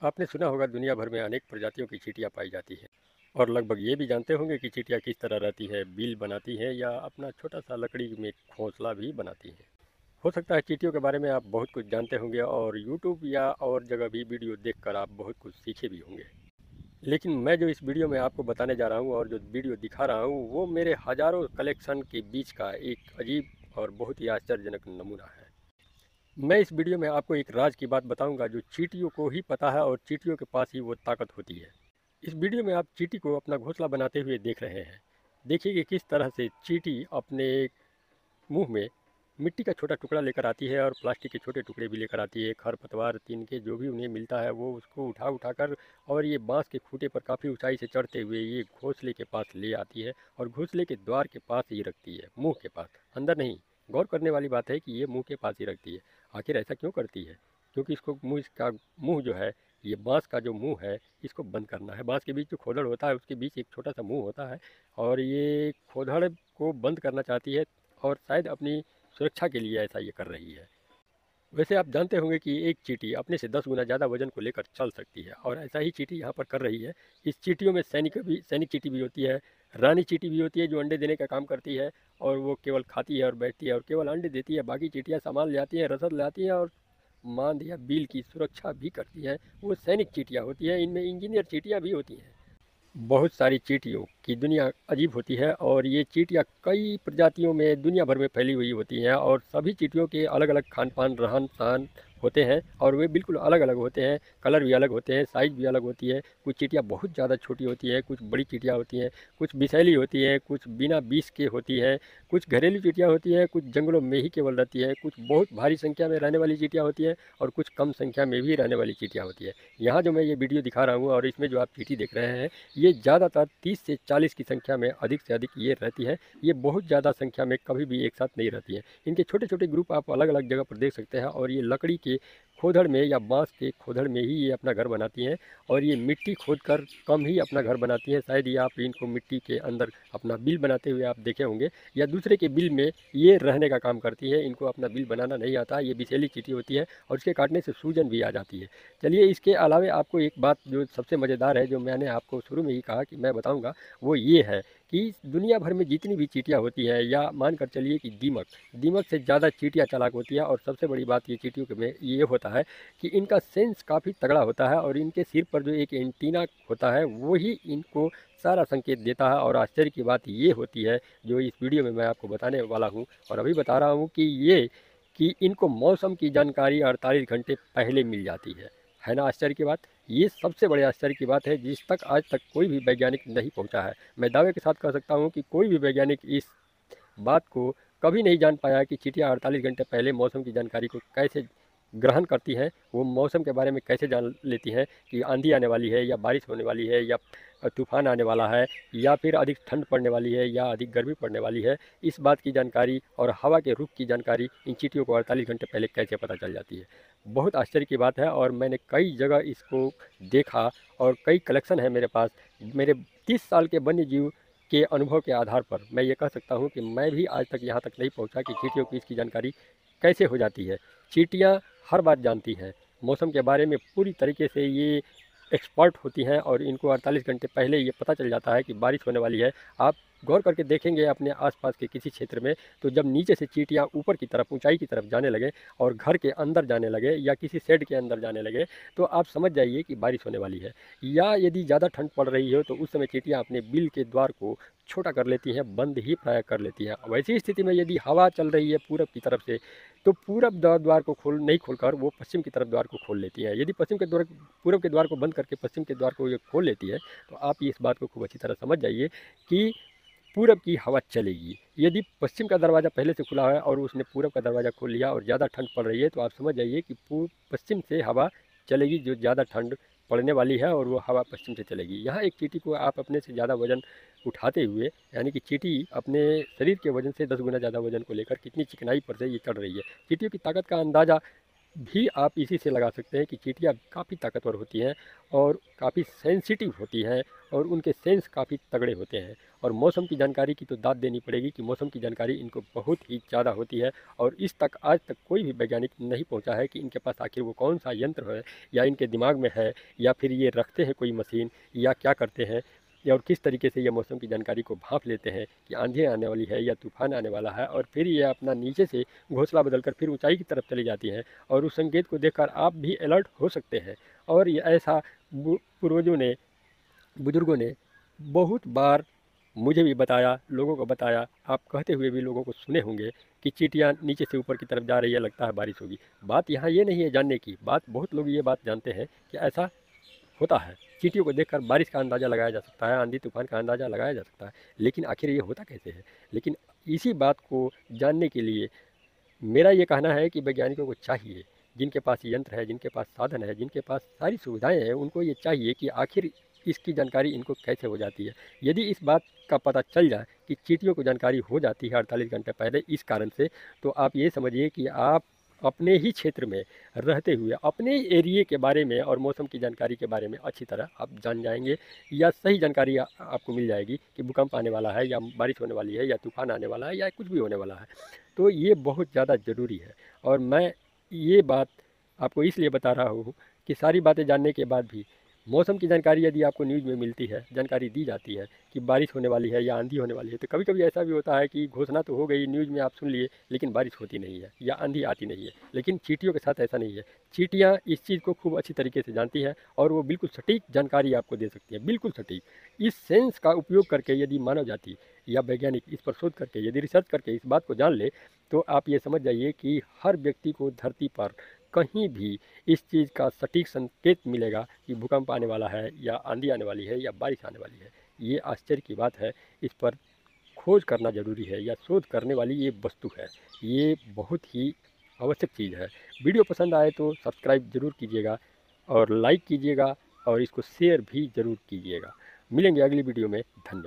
आपने सुना होगा दुनिया भर में अनेक प्रजातियों की चींटियां पाई जाती हैं और लगभग ये भी जानते होंगे कि चींटियां किस तरह रहती है, बिल बनाती हैं या अपना छोटा सा लकड़ी में घोंसला भी बनाती हैं। हो सकता है चींटियों के बारे में आप बहुत कुछ जानते होंगे और यूट्यूब या और जगह भी वीडियो देखकर आप बहुत कुछ सीखे भी होंगे। लेकिन मैं जो इस वीडियो में आपको बताने जा रहा हूँ और जो वीडियो दिखा रहा हूँ वो मेरे हजारों कलेक्शन के बीच का एक अजीब और बहुत ही आश्चर्यजनक नमूना है। मैं इस वीडियो में आपको एक राज की बात बताऊंगा जो चींटियों को ही पता है और चींटियों के पास ही वो ताकत होती है। इस वीडियो में आप चींटी को अपना घोंसला बनाते हुए देख रहे हैं। देखिए कि किस तरह से चींटी अपने मुंह में मिट्टी का छोटा टुकड़ा लेकर आती है और प्लास्टिक के छोटे टुकड़े भी लेकर आती है। खरपतवार तिनके जो भी उन्हें मिलता है वो उसको उठा उठा कर और ये बांस के खूंटे पर काफ़ी ऊंचाई से चढ़ते हुए ये घोंसले के पास ले आती है और घोंसले के द्वार के पास ही रखती है, मुंह के पास, अंदर नहीं। गौर करने वाली बात है कि ये मुंह के पास ही रखती है। आखिर ऐसा क्यों करती है? क्योंकि इसको मुंह, इसका मुंह जो है, ये बांस का जो मुंह है इसको बंद करना है। बांस के बीच जो खोदड़ होता है उसके बीच एक छोटा सा मुंह होता है और ये खोदड़ को बंद करना चाहती है और शायद अपनी सुरक्षा के लिए ऐसा ये कर रही है। वैसे आप जानते होंगे कि एक चींटी अपने से 10 गुना ज़्यादा वजन को लेकर चल सकती है और ऐसा ही चींटी यहाँ पर कर रही है। इस चींटियों में सैनिक चींटी भी होती है, रानी चींटी भी होती है जो अंडे देने का काम करती है और वो केवल खाती है और बैठती है और केवल अंडे देती है। बाकी चींटियाँ सामान ले आती हैं, रसद ले आती हैं और मांद या बील की सुरक्षा भी करती हैं। वो सैनिक चींटियाँ होती हैं। इनमें इंजीनियर चींटियाँ भी होती हैं। बहुत सारी चींटियों की दुनिया अजीब होती है और ये चींटियाँ कई प्रजातियों में दुनिया भर में फैली हुई होती हैं और सभी चींटियों के अलग अलग खान पान रहन सहन होते हैं और वे बिल्कुल अलग अलग होते हैं। कलर भी अलग होते हैं, साइज़ भी अलग होती है। कुछ चींटियाँ बहुत ज़्यादा छोटी होती हैं, कुछ बड़ी चींटियाँ होती हैं, कुछ विषैली होती हैं, कुछ बिना विष के होती हैं, कुछ घरेलू चींटियाँ होती हैं, कुछ जंगलों में ही केवल रहती हैं, कुछ बहुत भारी संख्या में रहने वाली चींटियाँ होती हैं और कुछ कम संख्या में भी रहने वाली चींटियाँ होती हैं। यहाँ जो मैं ये वीडियो दिखा रहा हूँ और इसमें जो आप चींटी देख रहे हैं, ये ज़्यादातर 30 से 40 की संख्या में अधिक से अधिक ये रहती है। ये बहुत ज़्यादा संख्या में कभी भी एक साथ नहीं रहती है। इनके छोटे छोटे ग्रुप आप अलग अलग जगह पर देख सकते हैं और ये लकड़ी के खोदड़ में या बांस के खोदड़ में ही ये अपना घर बनाती हैं और ये मिट्टी खोद कर कम ही अपना घर बनाती हैं। शायद ये आप इनको मिट्टी के अंदर अपना बिल बनाते हुए आप देखे होंगे या दूसरे के बिल में ये रहने का काम करती है। इनको अपना बिल बनाना नहीं आता। ये विषैली चींटी होती है और इसके काटने से सूजन भी आ जाती है। चलिए, इसके अलावा आपको एक बात जो सबसे मज़ेदार है, जो मैंने आपको शुरू में ही कहा कि मैं बताऊंगा, वो ये है कि दुनिया भर में जितनी भी चींटियाँ होती हैं या मानकर चलिए कि दीमक दीमक से ज़्यादा चींटियाँ चालाक होती है। और सबसे बड़ी बात ये चींटियों के में ये होता है कि इनका सेंस काफ़ी तगड़ा होता है और इनके सिर पर जो एक एंटीना होता है वो ही इनको सारा संकेत देता है। और आश्चर्य की बात ये होती है जो इस वीडियो में मैं आपको बताने वाला हूँ और अभी बता रहा हूँ कि इनको मौसम की जानकारी 48 घंटे पहले मिल जाती है ना आश्चर्य की बात। ये सबसे बड़े आश्चर्य की बात है जिस तक आज तक कोई भी वैज्ञानिक नहीं पहुंचा है। मैं दावे के साथ कह सकता हूं कि कोई भी वैज्ञानिक इस बात को कभी नहीं जान पाया कि चींटियां 48 घंटे पहले मौसम की जानकारी को कैसे ग्रहण करती हैं। वो मौसम के बारे में कैसे जान लेती हैं कि आंधी आने वाली है या बारिश होने वाली है या तूफान आने वाला है या फिर अधिक ठंड पड़ने वाली है या अधिक गर्मी पड़ने वाली है। इस बात की जानकारी और हवा के रुख की जानकारी इन चींटियों को 48 घंटे पहले कैसे पता चल जाती है। बहुत आश्चर्य की बात है और मैंने कई जगह इसको देखा और कई कलेक्शन है मेरे पास। मेरे 30 साल के वन्य जीव के अनुभव के आधार पर मैं ये कह सकता हूँ कि मैं भी आज तक यहाँ तक नहीं पहुँचा कि चींटियों की इसकी जानकारी कैसे हो जाती है। चींटियाँ हर बात जानती हैं, मौसम के बारे में पूरी तरीके से ये एक्सपर्ट होती हैं और इनको 48 घंटे पहले ये पता चल जाता है कि बारिश होने वाली है। आप गौर करके देखेंगे अपने आसपास के किसी क्षेत्र में, तो जब नीचे से चींटियाँ ऊपर की तरफ, ऊंचाई की तरफ जाने लगे और घर के अंदर जाने लगे या किसी शेड के अंदर जाने लगे, तो आप समझ जाइए कि बारिश होने वाली है। या यदि ज़्यादा ठंड पड़ रही हो तो उस समय चींटियाँ अपने बिल के द्वार को छोटा कर लेती हैं, बंद ही प्राय कर लेती हैं। वैसी स्थिति में यदि हवा चल रही है पूरब की तरफ से, तो पूरब द्वार को नहीं खोलकर वो पश्चिम की तरफ द्वार को खोल लेती है। यदि पश्चिम के द्वार पूरब के द्वार को बंद करके पश्चिम के द्वार को ये खोल लेती है, तो आप इस बात को खूब अच्छी तरह समझ जाइए कि पूरब की हवा चलेगी। यदि पश्चिम का दरवाज़ा पहले से खुला है और उसने पूरब का दरवाज़ा खोल लिया और ज़्यादा ठंड पड़ रही है, तो आप समझ जाइए कि पश्चिम से हवा चलेगी, जो ज़्यादा ठंड पड़ने वाली है और वो हवा पश्चिम से चलेगी। यहाँ एक चींटी को आप अपने से ज़्यादा वजन उठाते हुए, यानी कि चींटी अपने शरीर के वजन से 10 गुना ज़्यादा वजन को लेकर कितनी चिकनाई पर से ये चढ़ रही है। चींटियों की ताकत का अंदाज़ा भी आप इसी से लगा सकते हैं कि चींटियाँ काफ़ी ताकतवर होती हैं और काफ़ी सेंसिटिव होती हैं और उनके सेंस काफ़ी तगड़े होते हैं। और मौसम की जानकारी की तो दाद देनी पड़ेगी कि मौसम की जानकारी इनको बहुत ही ज़्यादा होती है और इस तक आज तक कोई भी वैज्ञानिक नहीं पहुंचा है कि इनके पास आखिर वो कौन सा यंत्र है या इनके दिमाग में है या फिर ये रखते हैं कोई मशीन या क्या करते हैं या और किस तरीके से ये मौसम की जानकारी को भांप लेते हैं कि आंधी आने वाली है या तूफान आने वाला है और फिर ये अपना नीचे से घोंसला बदलकर फिर ऊंचाई की तरफ चली जाती हैं और उस संकेत को देखकर आप भी अलर्ट हो सकते हैं। और ये ऐसा पूर्वजों ने, बुजुर्गों ने बहुत बार मुझे भी बताया, लोगों को बताया, आप कहते हुए भी लोगों को सुने होंगे कि चींटियाँ नीचे से ऊपर की तरफ जा रही है, लगता है बारिश होगी। बात यहाँ ये नहीं है जानने की, बात बहुत लोग ये बात जानते हैं कि ऐसा होता है। चींटियों को देखकर बारिश का अंदाज़ा लगाया जा सकता है, आंधी तूफान का अंदाज़ा लगाया जा सकता है, लेकिन आखिर ये होता कैसे है? लेकिन इसी बात को जानने के लिए मेरा ये कहना है कि वैज्ञानिकों को चाहिए, जिनके पास यंत्र है, जिनके पास साधन है, जिनके पास सारी सुविधाएं हैं, उनको ये चाहिए कि आखिर इसकी जानकारी इनको कैसे हो जाती है। यदि इस बात का पता चल जाए कि चींटियों को जानकारी हो जाती है 48 घंटे पहले इस कारण से, तो आप ये समझिए कि आप अपने ही क्षेत्र में रहते हुए अपने एरिए के बारे में और मौसम की जानकारी के बारे में अच्छी तरह आप जान जाएंगे या सही जानकारी आपको मिल जाएगी कि भूकंप आने वाला है या बारिश होने वाली है या तूफान आने वाला है या कुछ भी होने वाला है। तो ये बहुत ज़्यादा ज़रूरी है और मैं ये बात आपको इसलिए बता रहा हूँ कि सारी बातें जानने के बाद भी मौसम की जानकारी यदि आपको न्यूज़ में मिलती है, जानकारी दी जाती है कि बारिश होने वाली है या आंधी होने वाली है, तो कभी कभी ऐसा भी होता है कि घोषणा तो हो गई, न्यूज़ में आप सुन लिए, लेकिन बारिश होती नहीं है या आंधी आती नहीं है। लेकिन चींटियों के साथ ऐसा नहीं है। चींटियाँ इस चीज़ को खूब अच्छी तरीके से जानती है और वो बिल्कुल सटीक जानकारी आपको दे सकती है, बिल्कुल सटीक। इस सेंस का उपयोग करके यदि मानव जाति या वैज्ञानिक इस पर शोध करके यदि रिसर्च करके इस बात को जान ले, तो आप ये समझ जाइए कि हर व्यक्ति को धरती पर कहीं भी इस चीज़ का सटीक संकेत मिलेगा कि भूकंप आने वाला है या आंधी आने वाली है या बारिश आने वाली है। ये आश्चर्य की बात है, इस पर खोज करना ज़रूरी है या शोध करने वाली ये वस्तु है। ये बहुत ही आवश्यक चीज़ है। वीडियो पसंद आए तो सब्सक्राइब ज़रूर कीजिएगा और लाइक कीजिएगा और इसको शेयर भी ज़रूर कीजिएगा। मिलेंगे अगली वीडियो में। धन्यवाद।